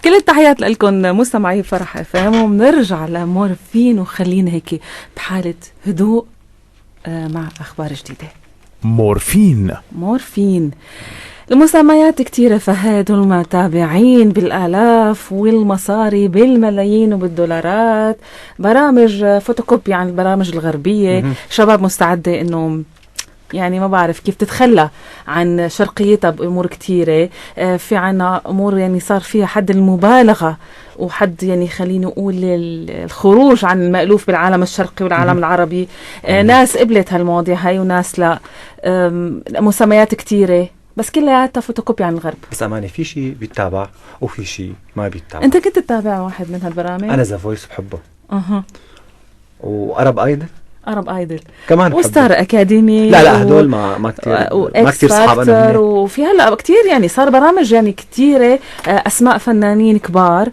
كل التحيات لكم مستمعي فرح اف ام، وبنرجع لمورفين وخلينا هيك بحالة هدوء مع اخبار جديدة. مورفين المسميات كتيرة فهد، والمتابعين بالآلاف والمصاري بالملايين وبالدولارات، برامج فوتوكوبي عن البرامج الغربية، شباب مستعدة انه يعني ما بعرف كيف تتخلى عن شرقيتها بأمور كتيرة. في عنا أمور يعني صار فيها حد المبالغة وحد يعني خلينا نقول الخروج عن المألوف بالعالم الشرقي والعالم العربي. ناس قبلت هالمواضيع هاي وناس لا. مسميات كتيرة بس كلها فوتوكوبي عن الغرب. بس أماني في شيء بيتابع وفي شيء ما بيتابع. أنت كنت تتابع واحد من هالبرامج؟ أنا ذا فويس بحبه. وأرب آيدل كمان وستار اكاديمي. لا هدول ما كثير صحاب انا. وفي هلا كثير يعني صار برامج يعني كثيره اسماء فنانين كبار.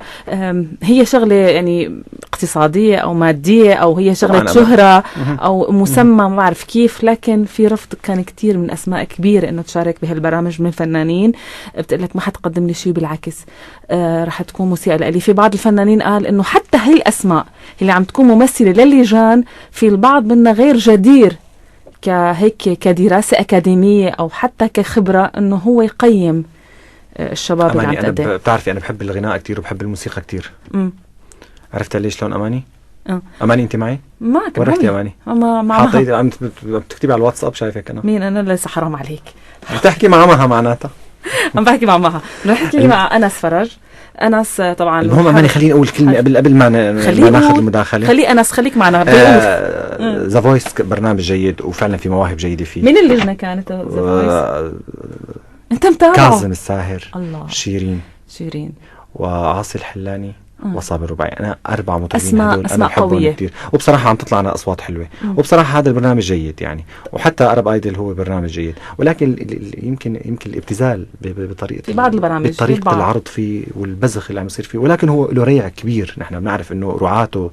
هي شغله يعني اقتصاديه او ماديه او هي شغله شهره او مسمى ما بعرف كيف، لكن في رفض كان كثير من اسماء كبيره انه تشارك بهالبرامج من فنانين بتقول لك ما حتقدم لي شيء، بالعكس رح تكون مسيئه لي. في بعض الفنانين قال انه حتى هي الاسماء اللي عم تكون ممثله للجان في البعض منا غير جدير كهيك كدراسة أكاديمية أو حتى كخبرة إنه هو يقيم الشباب اللي عم تقدم. بتعرفي أنا بحب الغناء كتير وبحب الموسيقى كتير. عرفت ليش لون أماني؟ أماني أنت معي؟ معك. ورحتي أماني؟ حاطيتي عم بتكتبي على الواتساب، شايفك أنا. مين أنا؟ ليس حرام عليك. بتحكي مع مها معناتها. عم بحكي مع مها. بنحكي مع أنس فرج. أنس طبعا المهم أماني خليني أقول كلمة قبل ما ناخذ المداخلة. خلي أنس خليك معنا. ذا فويس برنامج جيد وفعلا في مواهب جيدة فيه. مين اللجنة كانت ذا فويس؟ أنت متابعه؟ كاظم الساهر، الله. شيرين وعاصي الحلاني وصابر رباعي. أنا 4 مطربين هدول أسماء قوية كتير، وبصراحة عم تطلع لنا أصوات حلوة. وبصراحة هذا البرنامج جيد يعني، وحتى أرب آيدل هو برنامج جيد، ولكن يمكن الابتذال بطريقة في بعض البرامج، بطريقة العرض فيه والبزخ اللي عم يصير فيه، ولكن هو له ريع كبير. نحن بنعرف إنه رعاته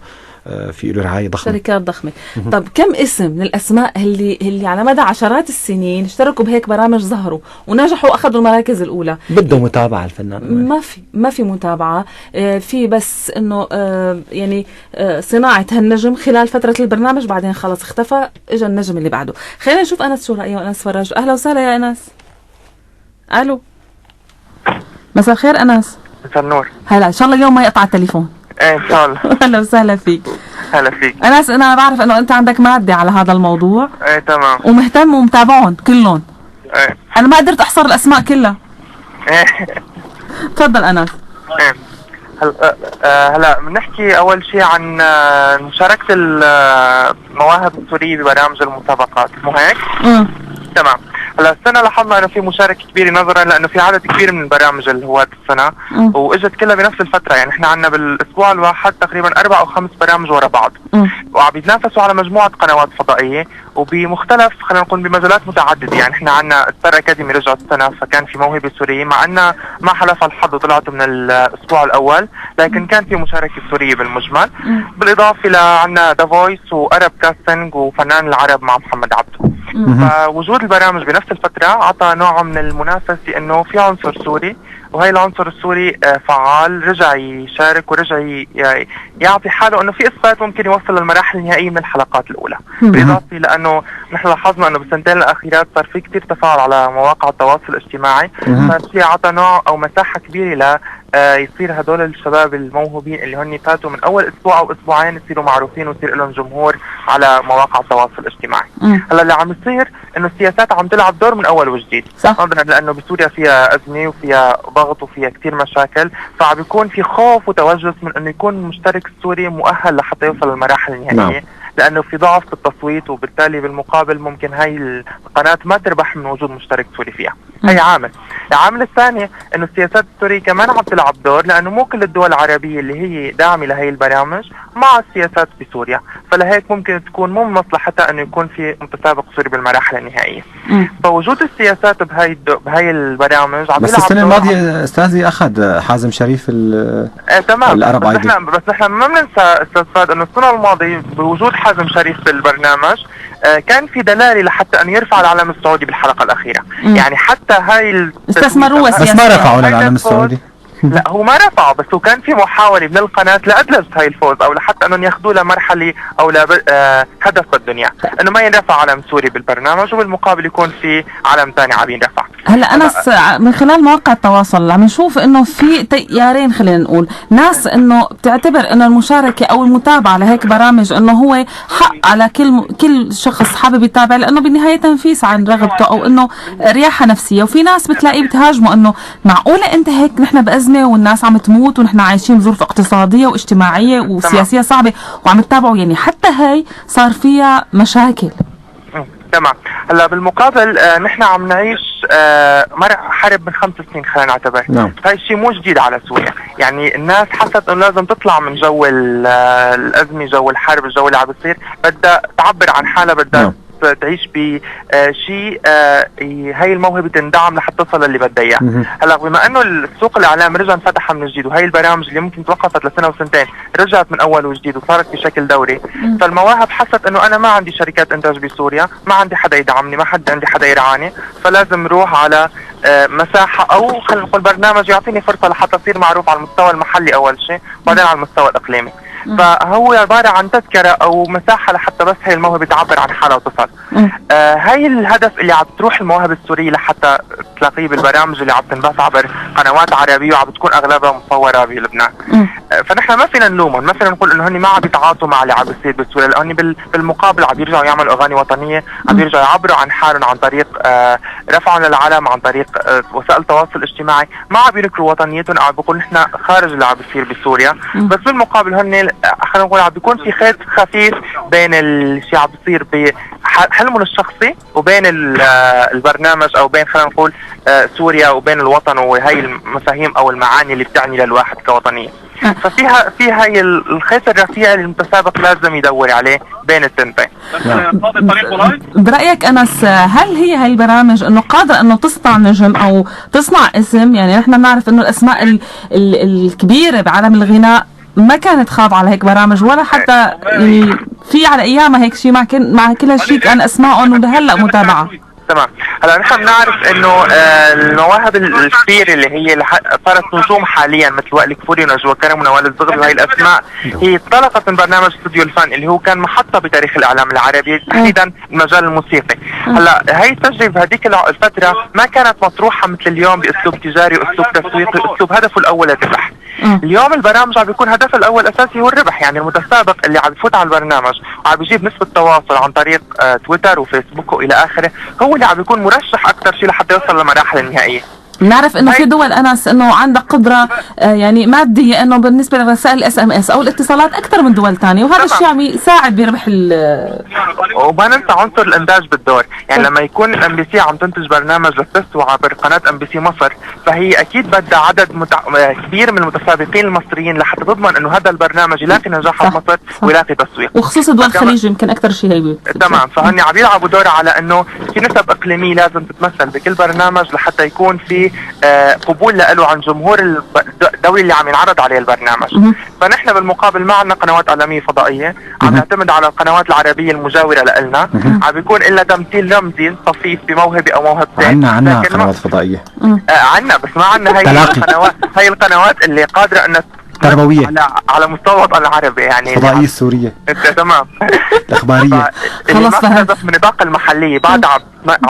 في له رعاية ضخمة، شركات ضخمة. طب كم اسم من الأسماء اللي على مدى عشرات السنين اشتركوا بهيك برامج ظهروا ونجحوا وأخذوا المراكز الأولى؟ بده متابعة الفنان. ما في متابعة. في بس إنه يعني صناعة هالنجم خلال فترة البرنامج، بعدين خلص اختفى، إجا النجم اللي بعده. خلينا نشوف أنس شو رأيه. أنس فرج، أهلا وسهلا يا أنس. ألو، مساء الخير أنس. مساء النور. هلا، إن شاء الله اليوم ما يقطع التليفون. ايه ان شاء الله. اهلا وسهلا فيك. هلا فيك أنس. انا بعرف انه انت عندك مادة على هذا الموضوع. ايه تمام. ومهتم ومتابعهم كلهم. ايه انا ما قدرت احصر الاسماء كلها. ايه تفضل أنس. ايه هلا بنحكي اول شيء عن مشاركة المواهب السورية ببرامج المسابقات، مو هيك؟ تمام. هلا السنة لاحظنا انه في مشاركة كبيرة نظرا لانه في عدد كبير من البرامج اللي هو السنة واجت كلها بنفس الفترة. يعني احنا عندنا بالاسبوع الواحد تقريبا 4 أو 5 برامج ورا بعض، وعم بيتنافسوا على مجموعة قنوات فضائية وبمختلف خلينا نقول بمجالات متعددة. يعني احنا عندنا ستار اكاديمي رجعت السنة، فكان في موهبة سورية مع انها ما حلف الحظ وطلعت من الاسبوع الاول، لكن كان في مشاركة سورية بالمجمل. بالاضافة لعنا ذا فويس وارب كاستنج وفنان العرب مع محمد عبده. فوجود البرامج بنفس الفترة عطى نوع من المنافسة انه في عنصر سوري، وهي العنصر السوري فعال، رجع يشارك ورجع يعطي حاله انه في اثبات ممكن يوصل للمراحل النهائية من الحلقات الاولى. بالاضافة لانه نحن لاحظنا انه بالسنتين الاخيرات صار في كثير تفاعل على مواقع التواصل الاجتماعي، ففي عطى نوع او مساحة كبيرة ل يصير هدول الشباب الموهوبين اللي هن فاتوا من اول اسبوع او اسبوعين يصيروا معروفين ويصير لهم جمهور على مواقع التواصل الاجتماعي. هلا اللي عم يصير انه السياسات عم تلعب دور من اول وجديد، نظرا لانه بسوريا فيها ازمه وفيها ضغط وفيها كثير مشاكل، فعم بيكون في خوف وتوجس من انه يكون المشترك السوري مؤهل لحتى يوصل للمراحل النهائيه. لانه في ضعف في التصويت، وبالتالي بالمقابل ممكن هاي القناة ما تربح من وجود مشترك سوري فيها. هي عامل. العامل الثاني انه السياسات السورية كمان عم تلعب دور، لانه مو كل الدول العربية اللي هي داعمة لهي البرامج مع السياسات بسوريا، فلهيك ممكن تكون مو مصلحتها انه يكون في متسابق سوري بالمراحل النهائية. فوجود السياسات بهاي البرامج عم بس السنة الماضية استاذي اخذ حازم شريف تمام. الأرب آيدل. بس نحن ما بننسى استاذ فهد انه السنة الماضية بوجود حازم شريف بالبرنامج كان في دلالة لحتى أن يرفع العلم السعودي بالحلقة الأخيرة. يعني حتى هاي استثمروا بس ما رفعوا العلم السعودي. لا هو ما رفعه، بس هو كان في محاولة من القناة لأدلجت هاي الفوز أو لحتى أنهم ياخذوه لمرحلة أو هدف بدهم إياه، إنه ما ينرفع علم سوري بالبرنامج وبالمقابل يكون في علم ثاني عم ينرفع. هلا أنس من خلال مواقع التواصل عم نشوف إنه في تيارين، خلينا نقول ناس إنه بتعتبر إنه المشاركة أو المتابعة لهيك برامج إنه هو حق على كل شخص حابب يتابع، لأنه بالنهاية تنفيس عن رغبته أو إنه رياحة نفسية. وفي ناس بتلاقيه بتهاجمه إنه معقولة أنت هيك نحن بأزمة والناس عم تموت ونحن عايشين بظروف اقتصادية واجتماعية وسياسية صعبة وعم تتابعوا، يعني حتى هاي صار فيها مشاكل. تمام. هلا بالمقابل نحن عم نعيش حرب من 5 سنين خلينا نعتبر. هاي الشيء مو جديد على سوريا، يعني الناس حست انه لازم تطلع من جو الازمه، جو الحرب، الجو اللي عم بيصير، بدها تعبر عن حالها، بدها تعيش بشيء هاي الموهبه تندعم لحتى تصل اللي بدها اياه. هلا بما انه السوق الاعلام رجع انفتح من جديد، وهي البرامج اللي ممكن توقفت لسنه وسنتين رجعت من اول وجديد وصارت بشكل دوري، فالمواهب حست انه انا ما عندي شركات انتاج بسوريا، ما عندي حدا يدعمني، ما حد عندي حدا يرعاني، فلازم روح على مساحه او خلينا نقول برنامج يعطيني فرصه لحتى اصير معروف على المستوى المحلي اول شيء، وبعدين على المستوى اقليمي. فهو عبارة عن تذكرة أو مساحة لحتى بس هي الموهبة تعبر عن حالها وتصل. هاي الهدف اللي عم تروح المواهب السورية لحتى تلاقيه بالبرامج اللي عم تنبث عبر قنوات عربية وعم بتكون أغلبها مصورة بلبنان. فنحن ما فينا نلومهم، ما فينا نقول إنه هن ما عم يتعاطوا مع اللي عم بيصير بسوريا، لأنه بالمقابل عم يرجعوا يعملوا أغاني وطنية، عم يرجعوا يعبروا عن حالهم عن طريق رفعهم للعالم، عن طريق وسائل التواصل الاجتماعي، ما عم ينكروا وطنيتهم أو عم بيقولوا نحن خارج اللي عم بيصير بسوريا، بس بالمقابل هن خلينا نقول عم بيكون في خيط خفيف بين الشيء عم بيصير بحلمهم الشخصي وبين البرنامج، او بين خلينا نقول سوريا وبين الوطن، وهي المفاهيم او المعاني اللي بتعني للواحد كوطنيه. في هاي الخيط الرفيع اللي المتسابق لازم يدور عليه بين التنتين. برأيك أنس، هل هي البرامج انه قادرة انه تصنع نجم او تصنع اسم؟ يعني نحن بنعرف انه الاسماء الكبيرة بعالم الغناء ما كانت خاضعة على هيك برامج، ولا حتى يعني في على ايامها هيك شيء مع كل هالشيء كان اسمائهم ولهلا متابعة. تمام. هلا نحن بنعرف انه المواهب الكبيره اللي هي صارت نجوم حاليا مثل وائل كفوري ونجوى كرم ونوال الزغبي، وهي الاسماء هي انطلقت من برنامج استوديو الفن اللي هو كان محطه بتاريخ الاعلام العربي، تحديدا المجال الموسيقي. هلا هي التجربه هذيك الفتره ما كانت مطروحه مثل اليوم باسلوب تجاري، اسلوب تسويقي، اسلوب هدفه الاول الربح. اليوم البرامج عم بيكون هدفها الاول اساسي هو الربح، يعني المتسابق اللي عم يفوت على البرنامج وعم بيجيب نسبه تواصل عن طريق تويتر وفيسبوك والى اخره، هو اللي عم بيكون مرشح اكثر شيء لحتى يوصل للمراحل النهائيه. بنعرف انه في دول أنس انه عندها قدره يعني ماديه انه بالنسبه لرسائل SMS او الاتصالات اكثر من دول ثانيه، وهذا الشيء عم يساعد بربح وما ننسى عنصر الانتاج بالدور، يعني لما يكون MBC عم تنتج برنامج للتستوى عبر قناه MBC مصر، فهي اكيد بدها عدد كبير من المتسابقين المصريين لحتى تضمن انه هذا البرنامج يلاقي نجاح بمصر ويلاقي تسويق، وخصوصا دول الخليج يمكن اكثر شيء هي. تمام. فهن عم يلعبوا دور على انه في نسب اقليميه لازم تتمثل بكل برنامج لحتى يكون في قبول له عن جمهور الدولي اللي عم ينعرض عليه البرنامج. فنحن بالمقابل ما عندنا قنوات اعلاميه فضائيه، عم نعتمد على القنوات العربيه المجاوره لنا، عم بيكون إلا تمثيل رمزي طفيف بموهبه او موهبتين. عندنا قنوات فضائيه، عندنا، بس ما عندنا هي القنوات اللي قادره ان تربويه على مستوى الوطن العربي، يعني الفضائيه السوريه. تمام. الاخباريه خلص فهمت. بنطاق المحليه بعد عم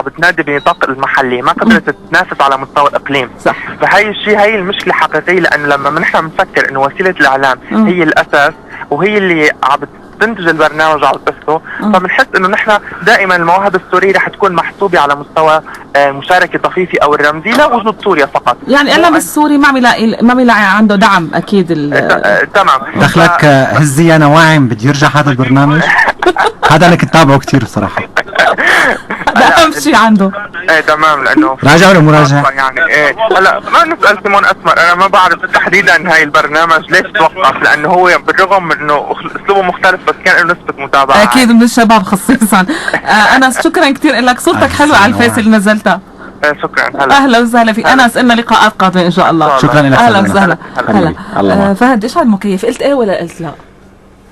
بتنادي بنطاق المحلي، ما قدرت تتنافس على مستوى الاقليم. صح. فهي الشيء هي المشكله الحقيقيه، لانه لما نحن بنفكر انه وسيله الاعلام هي الاساس وهي اللي عم تنتج البرنامج وعم تبثه، فبنحس انه نحن دائما المواهب السوريه رح تكون محسوبه على مستوى مشاركه طفيفي او الرمزي لا وجود سوريا فقط. يعني الاعلام السوري ما بيلاقي عنده دعم اكيد. تمام. دخلك هزي انا واعم بدي يرجع هذا البرنامج. هذا انا كنت تابعه كثير بصراحه. هذا اهم شيء عنده. تمام، لانه راجع ولا مو راجع؟ يعني هلا ما نسال سيمون اسمر، انا ما بعرف تحديدا هاي البرنامج ليش توقف، لانه هو بالرغم من انه اسلوبه مختلف بس كان له نسبه متابعه اكيد من الشباب خصيصا. أنس شكرا كثير لك، صورتك حلوه على الفيس اللي نزلتها. شكرا. اهلا وسهلا فيك أنس، إلنا لقاءات قادمه ان شاء الله. شكرا لك. اهلا وسهلا. هلا فهد، ايش على المكيف؟ قلت ايه ولا قلت لا؟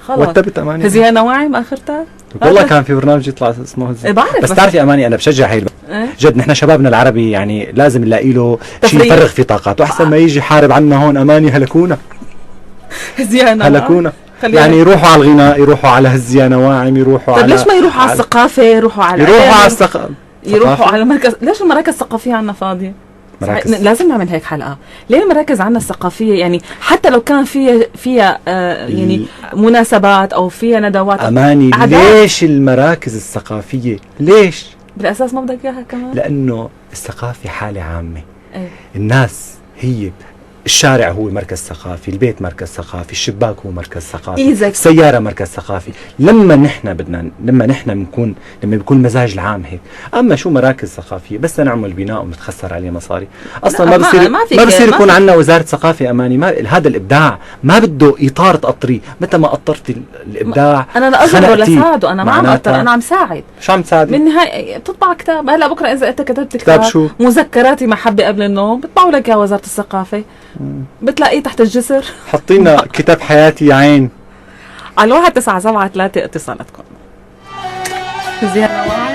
خلص وتبت اماني. هذه نواعم اخرتها. والله كان في برنامج يطلع اسمه بعرف بس تعرفي اماني انا بشجع هي جد. نحن شبابنا العربي يعني لازم نلاقي له شيء يفرغ في طاقاته، احسن ما يجي يحارب عنا هون. اماني هلكونا هلكونا. يعني يروحوا على الغناء، يروحوا على هزيا نواعم، يروحوا على ليش ما يروحوا على الثقافه، يروحوا على يروحوا على مركز. ليش المراكز الثقافيه عنا فاضيه؟ لازم نعمل هيك حلقه. ليه المراكز عنا الثقافيه يعني حتى لو كان فيها يعني مناسبات او فيها ندوات اماني ليش المراكز الثقافيه ليش بالاساس ما بدك اياها كمان؟ لانه الثقافه حاله عامه. الناس هي الشارع هو مركز ثقافي، البيت مركز ثقافي، الشباك هو مركز ثقافي، السيارة مركز ثقافي. لما نحن بيكون المزاج العام هيك. اما شو مراكز ثقافية بس نعمل بناء ونتخسر عليه مصاري اصلا ما بصير يكون عندنا وزارة ثقافة. اماني هذا الابداع ما بده اطار تقطريه. متى ما قطرت الابداع انا لا اجبر ولا ساعده، انا ما عم اقطر، انا عم ساعد. شو عم تساعد؟ بالنهاية بتطبع كتاب. هلا بكره اذا انت كتبت كتاب شو؟ مذكراتي محبة قبل النوم، بيطبعوا لك يا وزارة الثقافة، بتلاقيه تحت الجسر. حطينا كتاب حياتي يا عين على 1973 اتصالاتكم. زيادة نواعم.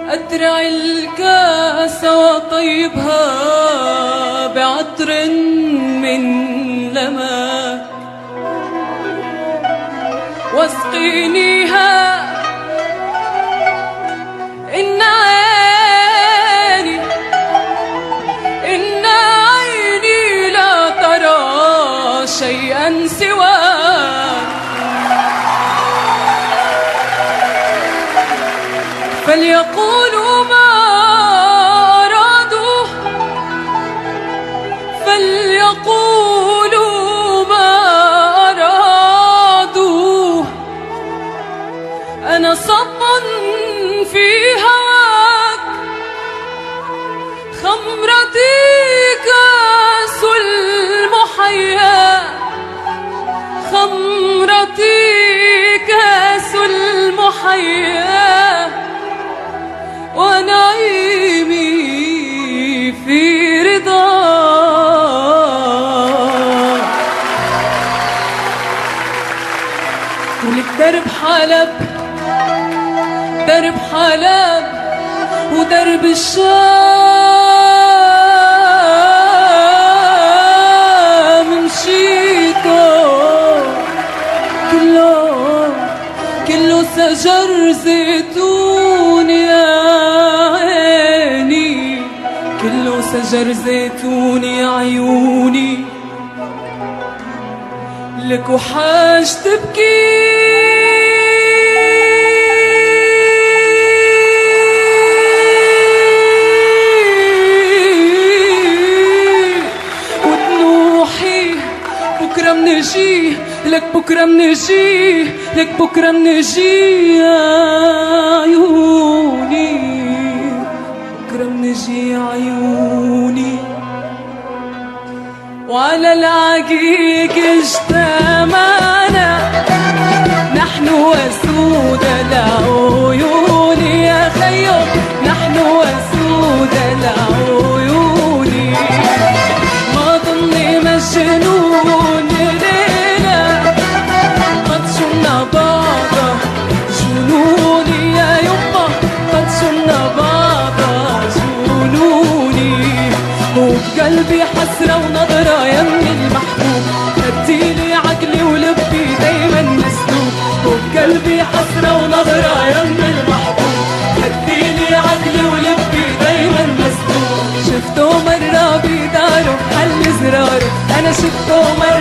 أترع الكاس وطيبها بعطر من لماك، واسقينيها إن عيني لا ترى شيئا سواك، فليقولوا ما أرادوا، فليقولوا ما أرادوا، أنا صب في هواك، خمرتي كاس المحيا، خمرتي كاس المحيا، ونعيمي في رضاك. ولك درب حلب، درب حلب ودرب الشام مشيته، كله شجر زيتون يا عيني، كله شجر زيتون يا عيوني، لك وحاج تبكي وتنوحي. بكرة منجي لك، بكرة منجي لك، بكرة منجي يا عيوني، بكرة منجي يا عيوني. وعلى العقيق اجتمعنا نحن وسود العيون يا خيو، نحن وسود العيون. ما ظني مجنون ليلة قد شلنا بعض جنوني يا يما، قد شلنا بعض جنوني. وبقلبي حسرة ونظرة يمي المحبوب، هديلي عقلي ولبي دايما مسلوب. وبقلبي حسرة ونظرة يمي المحبوب، هديلي عقلي ولبي دايما مسلوب. شفته مرة بداره حل زراره، أنا شفته مرة